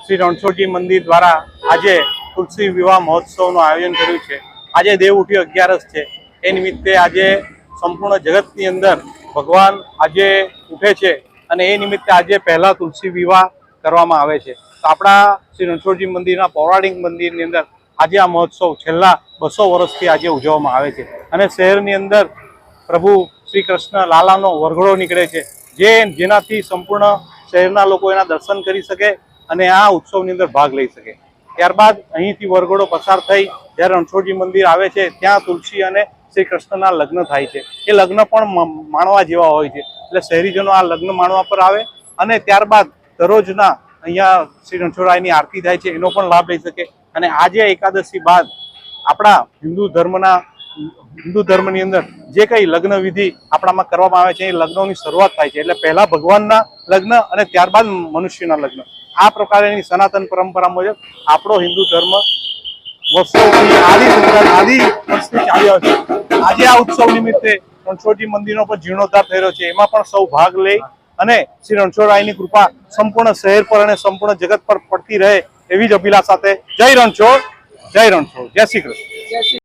શ્રી રણછોડજી મંદિર દ્વારા આજે તુલસી વિવાહ મહોત્સવનું આયોજન કર્યું છે। આજે દેવ ઉઠી 11 છે, એ નિમિત્તે આજે સંપૂર્ણ જગતની અંદર ભગવાન આજે ઉઠે છે અને એ નિમિત્તે આજે પહેલા તુલસી વિવાહ કરવામાં આવે છે। તો આપણા શ્રી રણછોડજી મંદિરના પૌરાણિક મંદિરની અંદર આજે આ મહોત્સવ છેલ્લા 200 વર્ષથી આજે ઉજવવામાં આવે છે અને શહેરની અંદર પ્રભુ શ્રી કૃષ્ણ લાલાનો વરઘોડો નીકળે છે, જેનાથી સંપૂર્ણ શહેરના લોકો એના દર્શન કરી શકે અને આ ઉત્સવની અંદર ભાગ લઈ શકે। ત્યારબાદ અહીંથી વરઘોડો પસાર થઈ જ્યારે રણછોડજી મંદિર આવે છે, ત્યાં તુલસી અને શ્રી કૃષ્ણના લગ્ન થાય છે। એ લગ્ન પણ માણવા જેવા હોય છે, એટલે શહેરીજનો આ લગ્ન માણવા પર આવે અને ત્યારબાદ દરરોજના અહીંયા શ્રી રણછોડરાયની આરતી થાય છે, એનો પણ લાભ લઈ શકે। અને આજે એકાદશી બાદ આપણા હિન્દુ ધર્મની અંદર જે કંઈ લગ્ન વિધિ આપણામાં કરવામાં આવે છે એ લગ્નોની શરૂઆત થાય છે, એટલે પહેલા ભગવાનના લગ્ન અને ત્યારબાદ મનુષ્યના લગ્ન। આ પ્રકારની સનાતન પરંપરા મુજબ આપણો હિન્દુ ધર્મ વર્ષોથી આદિ વર્ષથી ચાલી આવ્યો છે। આજે આ ઉત્સવ નિમિત્તે રણછોડજી મંદિરનો પણ જીર્ણોદ્ધાર થઈ રહ્યો છે, એમાં પણ સૌ ભાગ લઈ અને શ્રી રણછોડરાયની કૃપા સંપૂર્ણ શહેર પર અને સંપૂર્ણ જગત પર પડતી રહે એવી જ અભિલાષા સાથે જય રણછોડ, જય રણછોડ, જય શ્રી કૃષ્ણ।